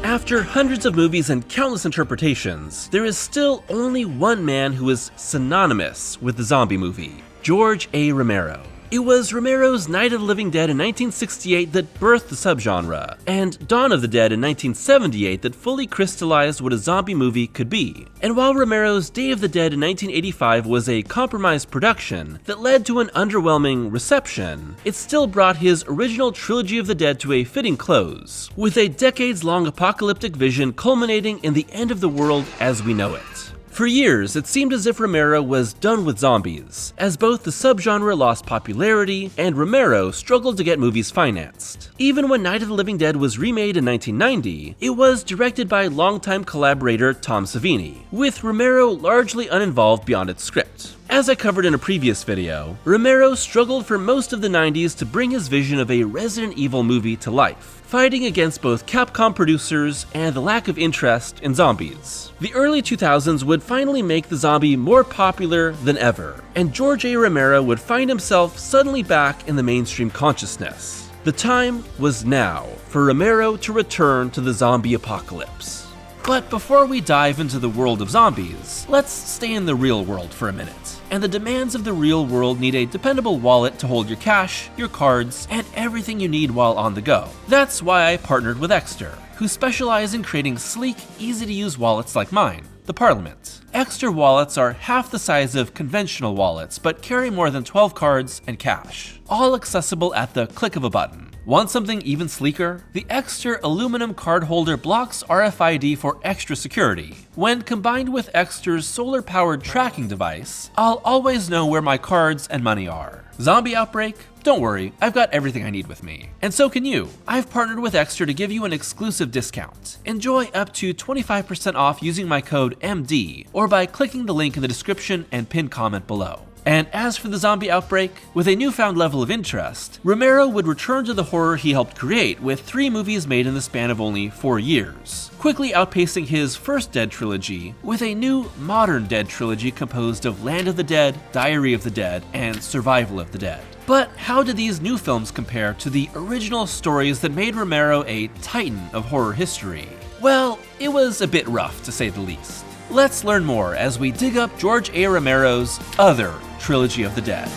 After hundreds of movies and countless interpretations, there is still only one man who is synonymous with the zombie movie: George A. Romero. It was Romero's Night of the Living Dead in 1968 that birthed the subgenre, and Dawn of the Dead in 1978 that fully crystallized what a zombie movie could be. And while Romero's Day of the Dead in 1985 was a compromised production that led to an underwhelming reception, it still brought his original Trilogy of the Dead to a fitting close, with a decades-long apocalyptic vision culminating in the end of the world as we know it. For years, it seemed as if Romero was done with zombies, as both the subgenre lost popularity and Romero struggled to get movies financed. Even when Night of the Living Dead was remade in 1990, it was directed by longtime collaborator Tom Savini, with Romero largely uninvolved beyond its script. As I covered in a previous video, Romero struggled for most of the 90s to bring his vision of a Resident Evil movie to life, fighting against both Capcom producers and the lack of interest in zombies. The early 2000s would finally make the zombie more popular than ever, and George A. Romero would find himself suddenly back in the mainstream consciousness. The time was now for Romero to return to the zombie apocalypse. But before we dive into the world of zombies, let's stay in the real world for a minute. And the demands of the real world need a dependable wallet to hold your cash, your cards, and everything you need while on the go. That's why I partnered with Exter, who specialize in creating sleek, easy-to-use wallets like mine, the Parliament. Exter wallets are half the size of conventional wallets, but carry more than 12 cards and cash, all accessible at the click of a button. Want something even sleeker? The Exter aluminum card holder blocks RFID for extra security. When combined with Exter's solar-powered tracking device, I'll always know where my cards and money are. Zombie outbreak? Don't worry, I've got everything I need with me. And so can you. I've partnered with Exter to give you an exclusive discount. Enjoy up to 25% off using my code MD, or by clicking the link in the description and pinned comment below. And as for the zombie outbreak, with a newfound level of interest, Romero would return to the horror he helped create with 3 movies made in the span of only 4 years, quickly outpacing his first Dead trilogy with a new modern Dead trilogy composed of Land of the Dead, Diary of the Dead, and Survival of the Dead. But how do these new films compare to the original stories that made Romero a titan of horror history? Well, it was a bit rough to say the least. Let's learn more as we dig up George A. Romero's other Trilogy of the Dead.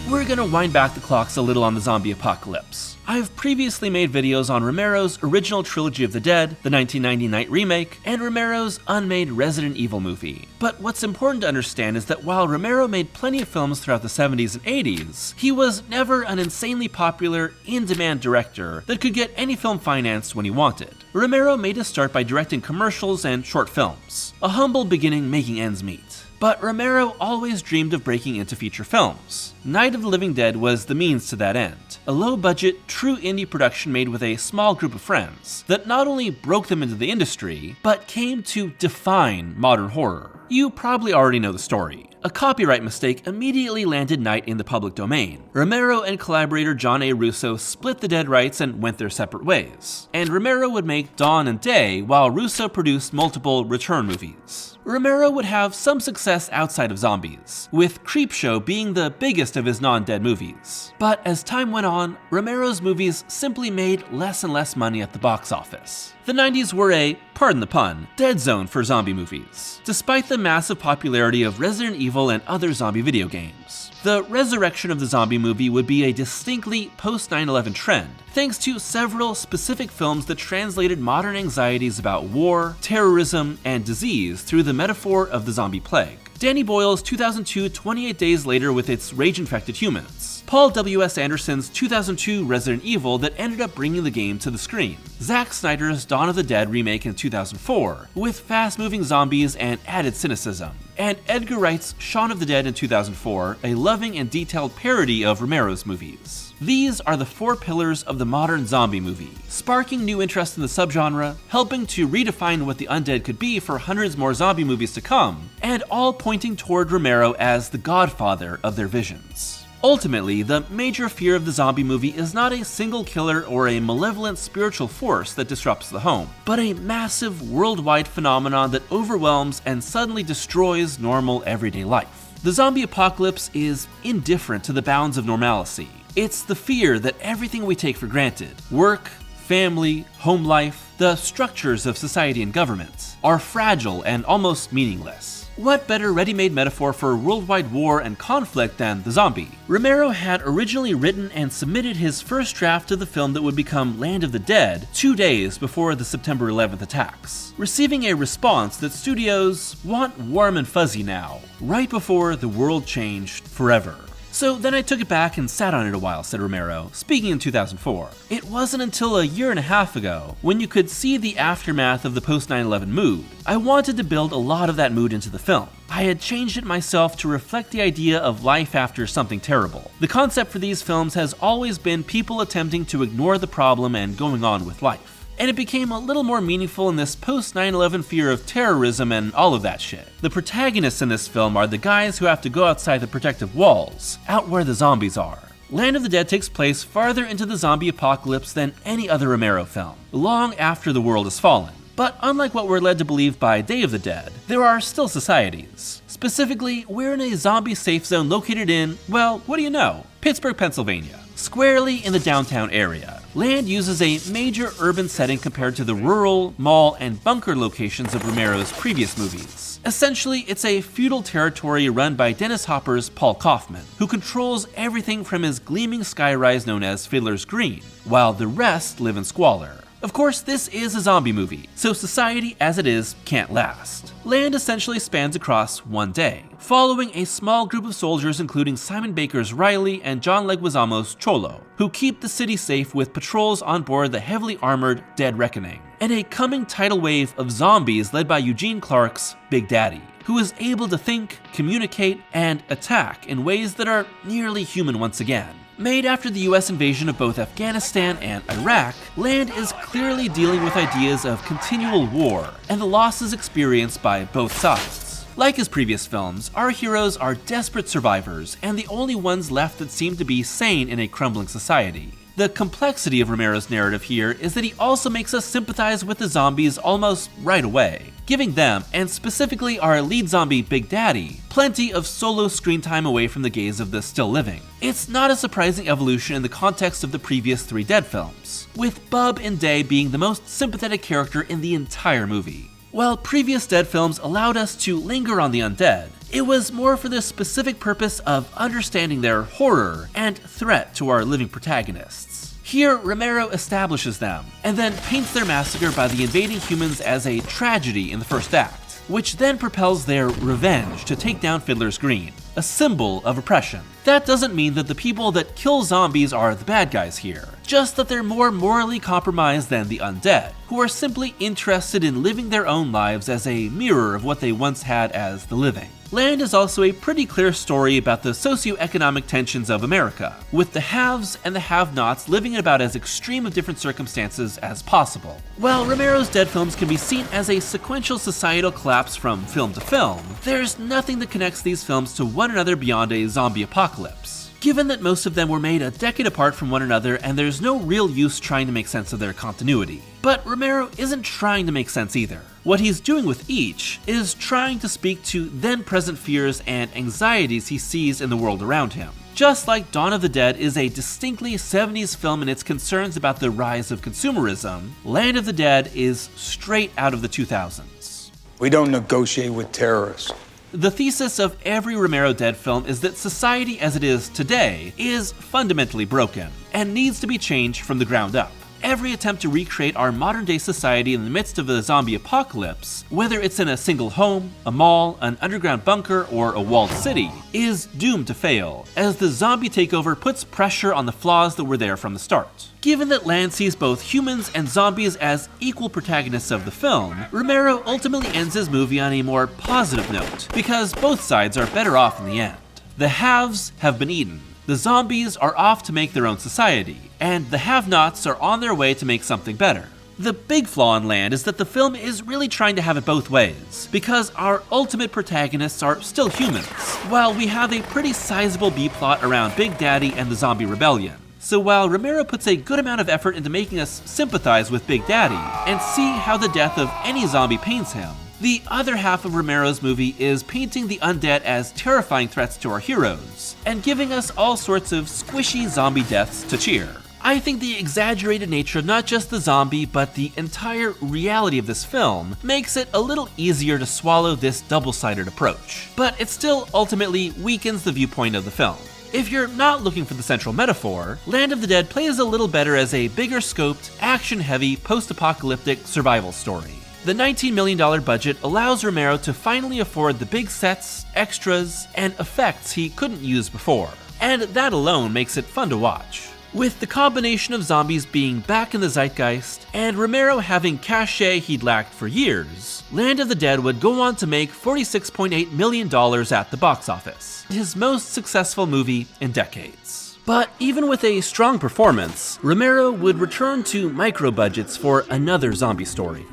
We're gonna wind back the clocks a little on the zombie apocalypse. I've previously made videos on Romero's original Trilogy of the Dead, the 1990 Night remake, and Romero's unmade Resident Evil movie. But what's important to understand is that while Romero made plenty of films throughout the 70s and 80s, he was never an insanely popular, in-demand director that could get any film financed when he wanted. Romero made his start by directing commercials and short films, a humble beginning making ends meet. But Romero always dreamed of breaking into feature films. Night of the Living Dead was the means to that end, a low-budget, true indie production made with a small group of friends that not only broke them into the industry, but came to define modern horror. You probably already know the story. A copyright mistake immediately landed Night in the public domain. Romero and collaborator John A. Russo split the Dead rights and went their separate ways. And Romero would make Dawn and Day, while Russo produced multiple return movies. Romero would have some success outside of zombies, with Creepshow being the biggest of his non-Dead movies. But as time went on, Romero's movies simply made less and less money at the box office. The 90s were a, pardon the pun, dead zone for zombie movies, despite the massive popularity of Resident Evil and other zombie video games. The resurrection of the zombie movie would be a distinctly post-9/11 trend, thanks to several specific films that translated modern anxieties about war, terrorism, and disease through the metaphor of the zombie plague. Danny Boyle's 2002 28 Days Later with its rage-infected humans, Paul W.S. Anderson's 2002 Resident Evil that ended up bringing the game to the screen, Zack Snyder's Dawn of the Dead remake in 2004 with fast-moving zombies and added cynicism, and Edgar Wright's Shaun of the Dead in 2004, a loving and detailed parody of Romero's movies. These are the 4 pillars of the modern zombie movie, sparking new interest in the subgenre, helping to redefine what the undead could be for hundreds more zombie movies to come, and all pointing toward Romero as the godfather of their visions. Ultimately, the major fear of the zombie movie is not a single killer or a malevolent spiritual force that disrupts the home, but a massive worldwide phenomenon that overwhelms and suddenly destroys normal everyday life. The zombie apocalypse is indifferent to the bounds of normalcy. It's the fear that everything we take for granted, work, family, home life, the structures of society and government, are fragile and almost meaningless. What better ready-made metaphor for worldwide war and conflict than the zombie? Romero had originally written and submitted his first draft of the film that would become Land of the Dead 2 days before the September 11th attacks, receiving a response that studios want warm and fuzzy now, right before the world changed forever. So then I took it back and sat on it a while, said Romero, speaking in 2004. It wasn't until a year and a half ago, when you could see the aftermath of the post-9/11 mood, I wanted to build a lot of that mood into the film. I had changed it myself to reflect the idea of life after something terrible. The concept for these films has always been people attempting to ignore the problem and going on with life. And it became a little more meaningful in this post-9/11 fear of terrorism and all of that shit. The protagonists in this film are the guys who have to go outside the protective walls, out where the zombies are. Land of the Dead takes place farther into the zombie apocalypse than any other Romero film, long after the world has fallen. But unlike what we're led to believe by Day of the Dead, there are still societies. Specifically, we're in a zombie safe zone located in, well, what do you know? Pittsburgh, Pennsylvania. Squarely in the downtown area. Land uses a major urban setting compared to the rural, mall, and bunker locations of Romero's previous movies. Essentially, it's a feudal territory run by Dennis Hopper's Paul Kaufman, who controls everything from his gleaming skyrise known as Fiddler's Green, while the rest live in squalor. Of course, this is a zombie movie, so society as it is can't last. Land essentially spans across one day, following a small group of soldiers including Simon Baker's Riley and John Leguizamo's Cholo, who keep the city safe with patrols on board the heavily armored Dead Reckoning, and a coming tidal wave of zombies led by Eugene Clark's Big Daddy, who is able to think, communicate, and attack in ways that are nearly human once again. Made after the US invasion of both Afghanistan and Iraq, Land is clearly dealing with ideas of continual war and the losses experienced by both sides. Like his previous films, our heroes are desperate survivors and the only ones left that seem to be sane in a crumbling society. The complexity of Romero's narrative here is that he also makes us sympathize with the zombies almost right away, giving them, and specifically our lead zombie Big Daddy, plenty of solo screen time away from the gaze of the still living. It's not a surprising evolution in the context of the previous 3 Dead films, with Bub and Day being the most sympathetic character in the entire movie. While previous Dead films allowed us to linger on the undead, it was more for the specific purpose of understanding their horror and threat to our living protagonists. Here, Romero establishes them, and then paints their massacre by the invading humans as a tragedy in the first act, which then propels their revenge to take down Fiddler's Green, a symbol of oppression. That doesn't mean that the people that kill zombies are the bad guys here, just that they're more morally compromised than the undead, who are simply interested in living their own lives as a mirror of what they once had as the living. Land is also a pretty clear story about the socioeconomic tensions of America, with the haves and the have-nots living in about as extreme of different circumstances as possible. While Romero's Dead films can be seen as a sequential societal collapse from film to film, there's nothing that connects these films to one another beyond a zombie apocalypse. Given that most of them were made a decade apart from one another and there's no real use trying to make sense of their continuity. But Romero isn't trying to make sense either. What he's doing with each is trying to speak to then-present fears and anxieties he sees in the world around him. Just like Dawn of the Dead is a distinctly 70s film in its concerns about the rise of consumerism, Land of the Dead is straight out of the 2000s. We don't negotiate with terrorists. The thesis of every Romero Dead film is that society as it is today is fundamentally broken and needs to be changed from the ground up. Every attempt to recreate our modern-day society in the midst of a zombie apocalypse, whether it's in a single home, a mall, an underground bunker, or a walled city, is doomed to fail, as the zombie takeover puts pressure on the flaws that were there from the start. Given that Land sees both humans and zombies as equal protagonists of the film, Romero ultimately ends his movie on a more positive note, because both sides are better off in the end. The haves have been eaten. The zombies are off to make their own society, and the have-nots are on their way to make something better. The big flaw in Land is that the film is really trying to have it both ways, because our ultimate protagonists are still humans, while we have a pretty sizable B-plot around Big Daddy and the zombie rebellion. So while Romero puts a good amount of effort into making us sympathize with Big Daddy and see how the death of any zombie pains him, the other half of Romero's movie is painting the undead as terrifying threats to our heroes, and giving us all sorts of squishy zombie deaths to cheer. I think the exaggerated nature of not just the zombie, but the entire reality of this film makes it a little easier to swallow this double-sided approach, but it still ultimately weakens the viewpoint of the film. If you're not looking for the central metaphor, Land of the Dead plays a little better as a bigger scoped, action-heavy, post-apocalyptic survival story. The $19 million budget allows Romero to finally afford the big sets, extras, and effects he couldn't use before, and that alone makes it fun to watch. With the combination of zombies being back in the zeitgeist, and Romero having cachet he'd lacked for years, Land of the Dead would go on to make $46.8 million at the box office, his most successful movie in decades. But even with a strong performance, Romero would return to micro budgets for another zombie story.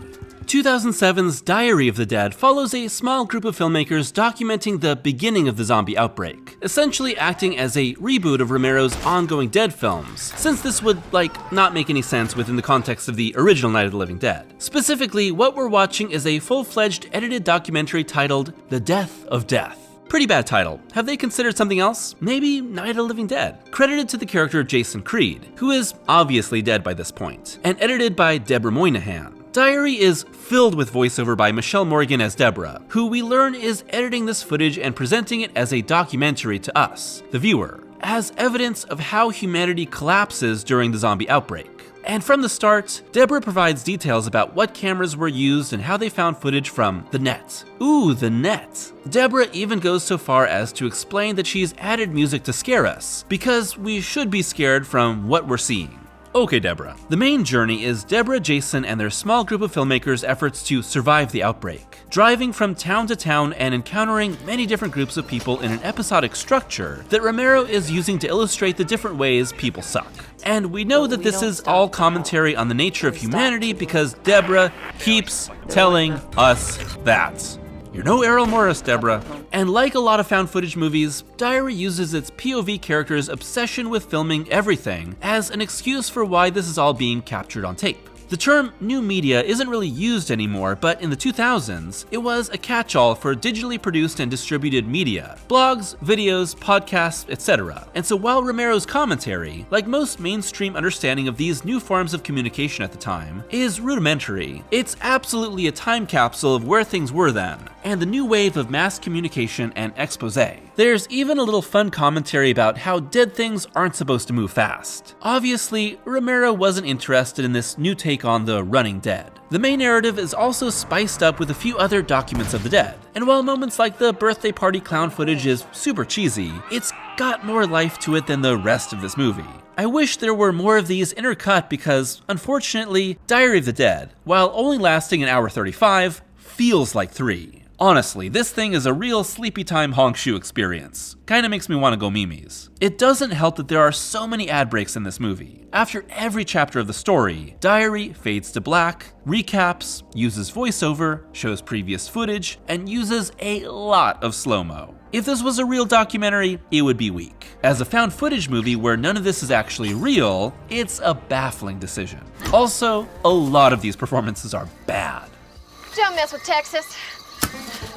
2007's Diary of the Dead follows a small group of filmmakers documenting the beginning of the zombie outbreak, essentially acting as a reboot of Romero's ongoing Dead films, since this would, not make any sense within the context of the original Night of the Living Dead. Specifically, what we're watching is a full-fledged edited documentary titled The Death of Death. Pretty bad title. Have they considered something else? Maybe Night of the Living Dead. Credited to the character Jason Creed, who is obviously dead by this point, and edited by Deborah Moynihan. Diary is filled with voiceover by Michelle Morgan as Deborah, who we learn is editing this footage and presenting it as a documentary to us, the viewer, as evidence of how humanity collapses during the zombie outbreak. And from the start, Deborah provides details about what cameras were used and how they found footage from the net. Ooh, the net. Deborah even goes so far as to explain that she's added music to scare us, because we should be scared from what we're seeing. Okay, Deborah. The main journey is Deborah, Jason, and their small group of filmmakers' efforts to survive the outbreak, driving from town to town and encountering many different groups of people in an episodic structure that Romero is using to illustrate the different ways people suck. And we know that this is all commentary on the nature of humanity because Deborah keeps telling us that. You're no Errol Morris, Deborah. And like a lot of found footage movies, Diary uses its POV characters' obsession with filming everything as an excuse for why this is all being captured on tape. The term new media isn't really used anymore, but in the 2000s, it was a catch-all for digitally produced and distributed media, blogs, videos, podcasts, etc. And so while Romero's commentary, like most mainstream understanding of these new forms of communication at the time, is rudimentary, it's absolutely a time capsule of where things were then, and the new wave of mass communication and exposé. There's even a little fun commentary about how dead things aren't supposed to move fast. Obviously, Romero wasn't interested in this new take on the running dead. The main narrative is also spiced up with a few other documents of the dead, and while moments like the birthday party clown footage is super cheesy, it's got more life to it than the rest of this movie. I wish there were more of these intercut because, unfortunately, Diary of the Dead, while only lasting an hour 35, feels like 3. Honestly, this thing is a real sleepy time honk shoe experience. Kinda makes me wanna go memes. It doesn't help that there are so many ad breaks in this movie. After every chapter of the story, Diary fades to black, recaps, uses voiceover, shows previous footage, and uses a lot of slow-mo. If this was a real documentary, it would be weak. As a found footage movie where none of this is actually real, it's a baffling decision. Also, a lot of these performances are bad. Don't mess with Texas.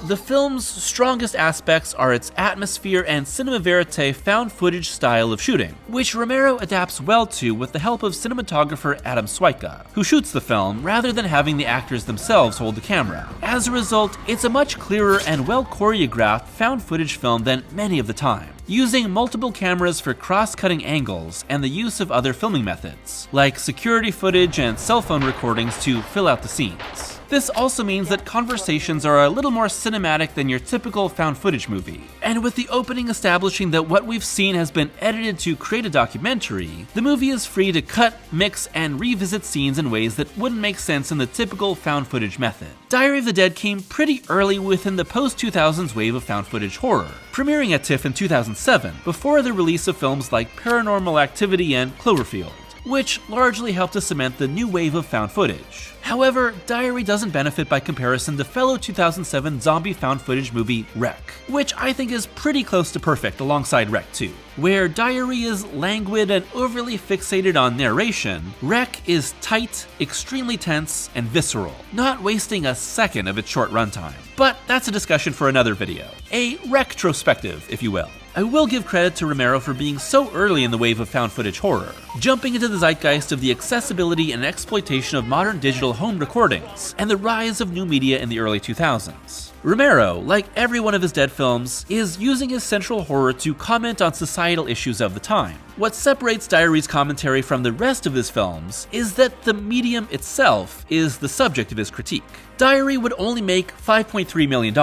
The film's strongest aspects are its atmosphere and cinema verite found footage style of shooting, which Romero adapts well to with the help of cinematographer Adam Swyka, who shoots the film rather than having the actors themselves hold the camera. As a result, it's a much clearer and well choreographed found footage film than many of the time, using multiple cameras for cross-cutting angles and the use of other filming methods, like security footage and cell phone recordings to fill out the scenes. This also means that conversations are a little more cinematic than your typical found footage movie. And with the opening establishing that what we've seen has been edited to create a documentary, the movie is free to cut, mix, and revisit scenes in ways that wouldn't make sense in the typical found footage method. Diary of the Dead came pretty early within the post-2000s wave of found footage horror, premiering at TIFF in 2007, before the release of films like Paranormal Activity and Cloverfield. which largely helped to cement the new wave of found footage. However, Diary doesn't benefit by comparison to fellow 2007 zombie found footage movie Wreck, which I think is pretty close to perfect alongside Wreck 2. Where Diary is languid and overly fixated on narration, Wreck is tight, extremely tense, and visceral, not wasting a second of its short runtime. But that's a discussion for another video. A retrospective, if you will. I will give credit to Romero for being so early in the wave of found footage horror, jumping into the zeitgeist of the accessibility and exploitation of modern digital home recordings, and the rise of new media in the early 2000s. Romero, like every one of his Dead films, is using his central horror to comment on societal issues of the time. What separates Diary's commentary from the rest of his films is that the medium itself is the subject of his critique. Diary would only make $5.3 million,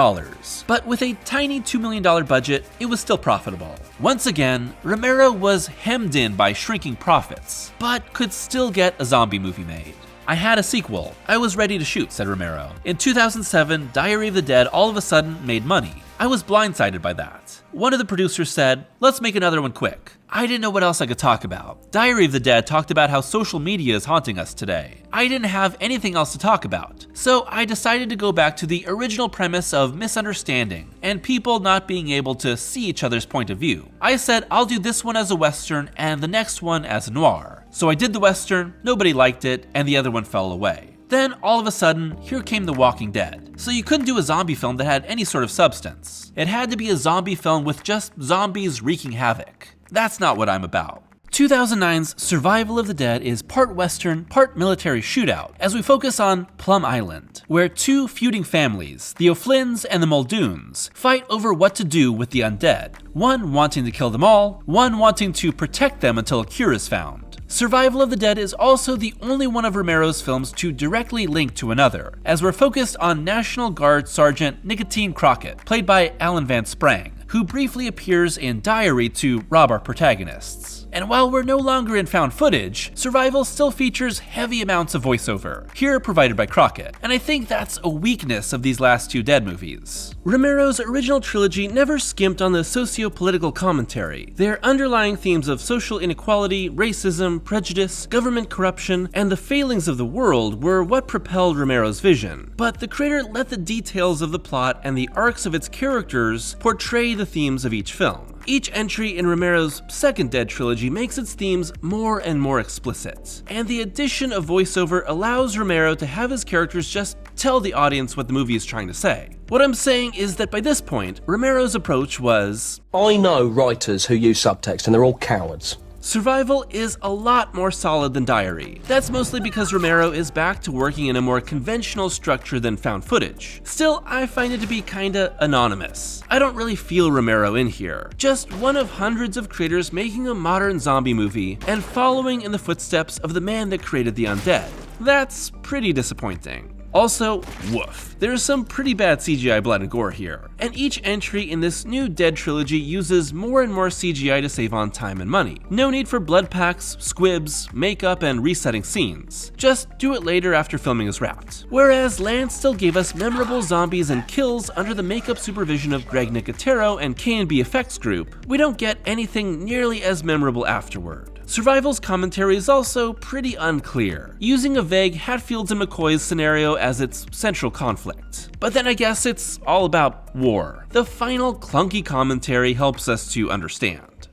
but with a tiny $2 million budget, it was still profitable. Once again, Romero was hemmed in by shrinking profits, but could still get a zombie movie made. I had a sequel. I was ready to shoot, said Romero. In 2007, Diary of the Dead all of a sudden made money. I was blindsided by that. One of the producers said, "Let's make another one quick." I didn't know what else I could talk about. Diary of the Dead talked about how social media is haunting us today. I didn't have anything else to talk about, so I decided to go back to the original premise of misunderstanding and people not being able to see each other's point of view. I said I'll do this one as a Western and the next one as a noir. So I did the Western, nobody liked it, and the other one fell away. Then, all of a sudden, here came The Walking Dead. So you couldn't do a zombie film that had any sort of substance. It had to be a zombie film with just zombies wreaking havoc. That's not what I'm about. 2009's Survival of the Dead is part Western, part military shootout, as we focus on Plum Island, where two feuding families, the O'Flynns and the Muldoons, fight over what to do with the undead, one wanting to kill them all, one wanting to protect them until a cure is found. Survival of the Dead is also the only one of Romero's films to directly link to another, as we're focused on National Guard Sergeant Nicotine Crockett, played by Alan Van Sprang, who briefly appears in Diary to rob our protagonists. And while we're no longer in found footage, Survival still features heavy amounts of voiceover, here provided by Crockett, and I think that's a weakness of these last two Dead movies. Romero's original trilogy never skimped on the socio-political commentary. Their underlying themes of social inequality, racism, prejudice, government corruption, and the failings of the world were what propelled Romero's vision. But the creator let the details of the plot and the arcs of its characters portray the themes of each film. Each entry in Romero's second Dead trilogy makes its themes more and more explicit, and the addition of voiceover allows Romero to have his characters just tell the audience what the movie is trying to say. What I'm saying is that by this point, Romero's approach was, I know writers who use subtext and they're all cowards. Survival is a lot more solid than Diary. That's mostly because Romero is back to working in a more conventional structure than found footage. Still, I find it to be kinda anonymous. I don't really feel Romero in here. Just one of hundreds of creators making a modern zombie movie and following in the footsteps of the man that created the undead. That's pretty disappointing. Also, woof. There's some pretty bad CGI blood and gore here, and each entry in this new Dead trilogy uses more and more CGI to save on time and money. No need for blood packs, squibs, makeup, and resetting scenes. Just do it later after filming is wrapped. Whereas Lance still gave us memorable zombies and kills under the makeup supervision of Greg Nicotero and K&B Effects Group, we don't get anything nearly as memorable afterward. Survival's commentary is also pretty unclear, using a vague Hatfields and McCoy's scenario as its central conflict. But then I guess it's all about war. The final clunky commentary helps us to understand.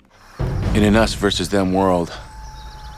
In an us versus them world,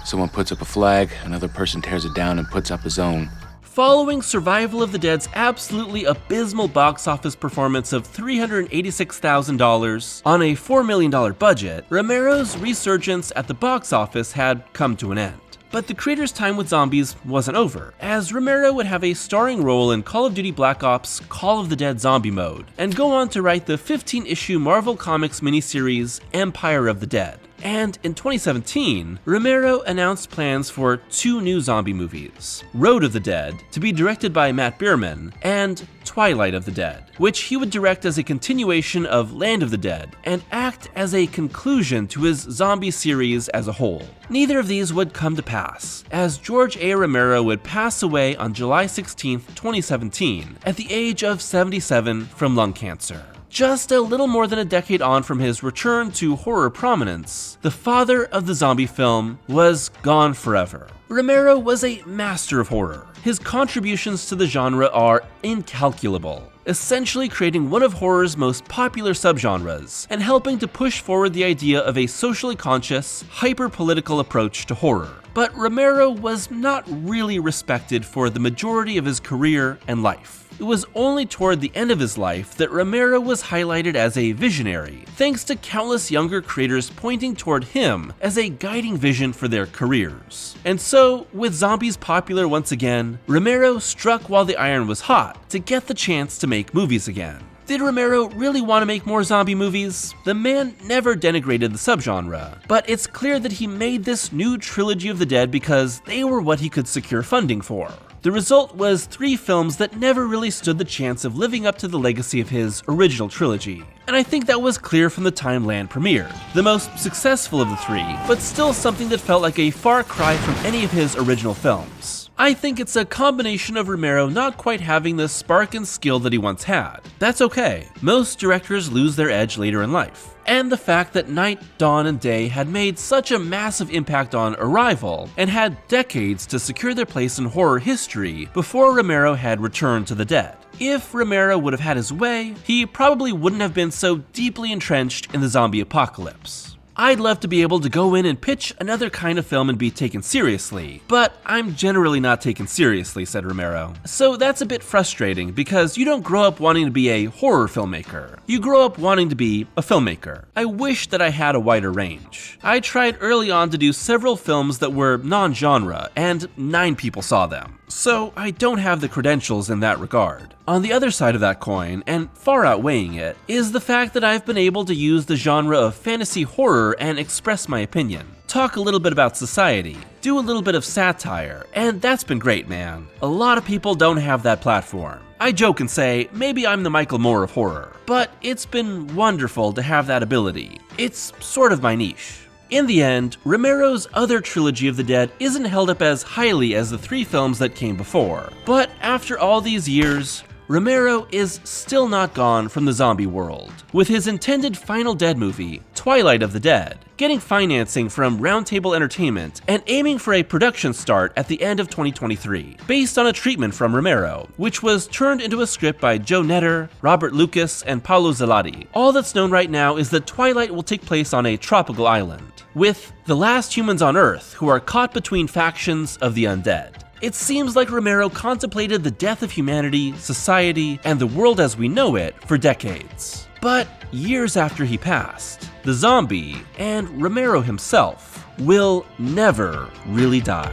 someone puts up a flag, another person tears it down and puts up his own. Following Survival of the Dead's absolutely abysmal box office performance of $386,000 on a $4 million budget, Romero's resurgence at the box office had come to an end. But the creator's time with zombies wasn't over, as Romero would have a starring role in Call of Duty Black Ops Call of the Dead Zombie Mode, and go on to write the 15-issue Marvel Comics miniseries Empire of the Dead. And in 2017, Romero announced plans for two new zombie movies, Road of the Dead, to be directed by Matt Bierman, and Twilight of the Dead, which he would direct as a continuation of Land of the Dead, and act as a conclusion to his zombie series as a whole. Neither of these would come to pass, as George A. Romero would pass away on July 16, 2017, at the age of 77 from lung cancer. just a little more than a decade on from his return to horror prominence, the father of the zombie film was gone forever. Romero was a master of horror. His contributions to the genre are incalculable, essentially creating one of horror's most popular subgenres and helping to push forward the idea of a socially conscious, hyper-political approach to horror. But Romero was not really respected for the majority of his career and life. It was only toward the end of his life that Romero was highlighted as a visionary, thanks to countless younger creators pointing toward him as a guiding vision for their careers. And so, with zombies popular once again, Romero struck while the iron was hot to get the chance to make movies again. Did Romero really want to make more zombie movies? The man never denigrated the subgenre, but it's clear that he made this new trilogy of the dead because they were what he could secure funding for. The result was 3 films that never really stood the chance of living up to the legacy of his original trilogy. And I think that was clear from the time Land premiered. The most successful of the 3, but still something that felt like a far cry from any of his original films. I think it's a combination of Romero not quite having the spark and skill that he once had. That's okay. Most directors lose their edge later in life. And the fact that Night, Dawn, and Day had made such a massive impact on Arrival and had decades to secure their place in horror history before Romero had returned to the dead. If Romero would have had his way, he probably wouldn't have been so deeply entrenched in the zombie apocalypse. I'd love to be able to go in and pitch another kind of film and be taken seriously, but I'm generally not taken seriously, said Romero. So that's a bit frustrating because you don't grow up wanting to be a horror filmmaker. You grow up wanting to be a filmmaker. I wish that I had a wider range. I tried early on to do several films that were non-genre, and 9 people saw them. So I don't have the credentials in that regard. On the other side of that coin, and far outweighing it, is the fact that I've been able to use the genre of fantasy horror and express my opinion. Talk a little bit about society, do a little bit of satire, and that's been great, man. A lot of people don't have that platform. I joke and say, maybe I'm the Michael Moore of horror, but it's been wonderful to have that ability. It's sort of my niche. In the end, Romero's other trilogy of the dead isn't held up as highly as the 3 films that came before. But after all these years, Romero is still not gone from the zombie world, with his intended final Dead movie, Twilight of the Dead, getting financing from Roundtable Entertainment and aiming for a production start at the end of 2023, based on a treatment from Romero, which was turned into a script by Joe Netter, Robert Lucas, and Paolo Zalati. All that's known right now is that Twilight will take place on a tropical island, with the last humans on Earth who are caught between factions of the undead. It seems like Romero contemplated the death of humanity, society, and the world as we know it for decades. But years after he passed, the zombie, and Romero himself, will never really die.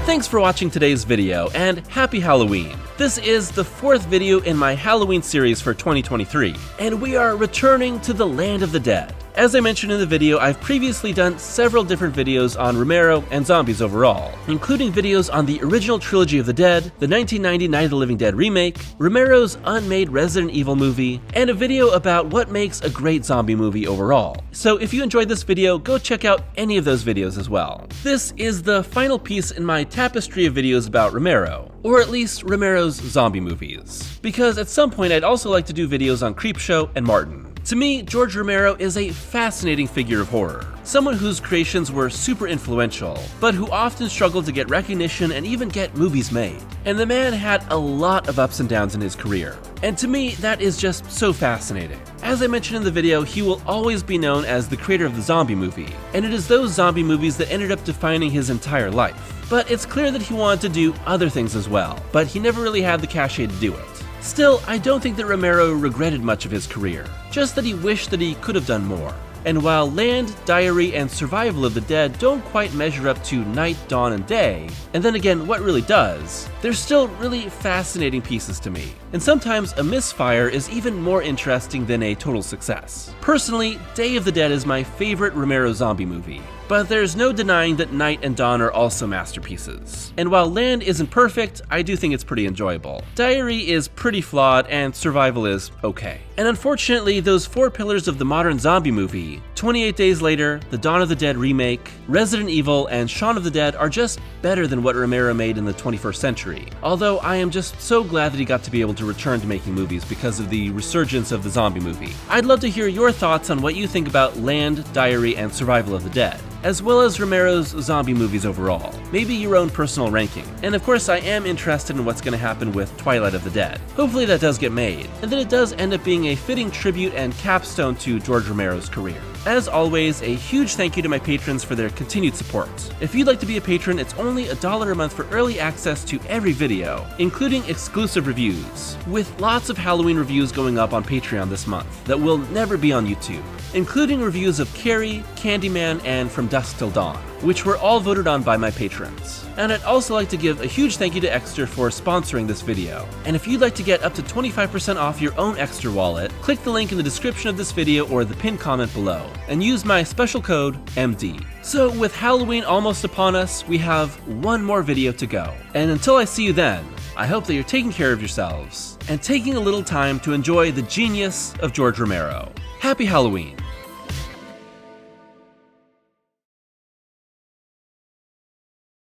Thanks for watching today's video, and happy Halloween! This is the 4th video in my Halloween series for 2023, and we are returning to the Land of the Dead. As I mentioned in the video, I've previously done several different videos on Romero and zombies overall, including videos on the original Trilogy of the Dead, the 1990 Night of the Living Dead remake, Romero's unmade Resident Evil movie, and a video about what makes a great zombie movie overall. So if you enjoyed this video, go check out any of those videos as well. This is the final piece in my tapestry of videos about Romero, or at least Romero's zombie movies, because at some point I'd also like to do videos on Creepshow and Martin. To me, George Romero is a fascinating figure of horror, someone whose creations were super influential, but who often struggled to get recognition and even get movies made. And the man had a lot of ups and downs in his career. And to me, that is just so fascinating. As I mentioned in the video, he will always be known as the creator of the zombie movie, and it is those zombie movies that ended up defining his entire life. But it's clear that he wanted to do other things as well, but he never really had the cachet to do it. Still, I don't think that Romero regretted much of his career, just that he wished that he could have done more. And while Land, Diary, and Survival of the Dead don't quite measure up to Night, Dawn, and Day, and then again, what really does, they're still really fascinating pieces to me. And sometimes a misfire is even more interesting than a total success. Personally, Day of the Dead is my favorite Romero zombie movie, but there's no denying that Night and Dawn are also masterpieces. And while Land isn't perfect, I do think it's pretty enjoyable. Diary is pretty flawed, and Survival is okay. And unfortunately, those 4 pillars of the modern zombie movie, 28 Days Later, the Dawn of the Dead remake, Resident Evil, and Shaun of the Dead are just better than what Romero made in the 21st century. Although I am just so glad that he got to be able to return to making movies because of the resurgence of the zombie movie. I'd love to hear your thoughts on what you think about Land, Diary, and Survival of the Dead, as well as Romero's zombie movies overall. Maybe your own personal ranking. And of course, I am interested in what's going to happen with Twilight of the Dead. Hopefully that does get made, and that it does end up being a fitting tribute and capstone to George Romero's career. As always, a huge thank you to my patrons for their continued support. If you'd like to be a patron, it's only $1 a month for early access to every video, including exclusive reviews, with lots of Halloween reviews going up on Patreon this month that will never be on YouTube, including reviews of Carrie, Candyman, and From Dusk Till Dawn, which were all voted on by my patrons. And I'd also like to give a huge thank you to Extra for sponsoring this video. And if you'd like to get up to 25% off your own Extra wallet, click the link in the description of this video or the pinned comment below, and use my special code MD. So with Halloween almost upon us, we have one more video to go. And until I see you then, I hope that you're taking care of yourselves and taking a little time to enjoy the genius of George Romero. Happy Halloween!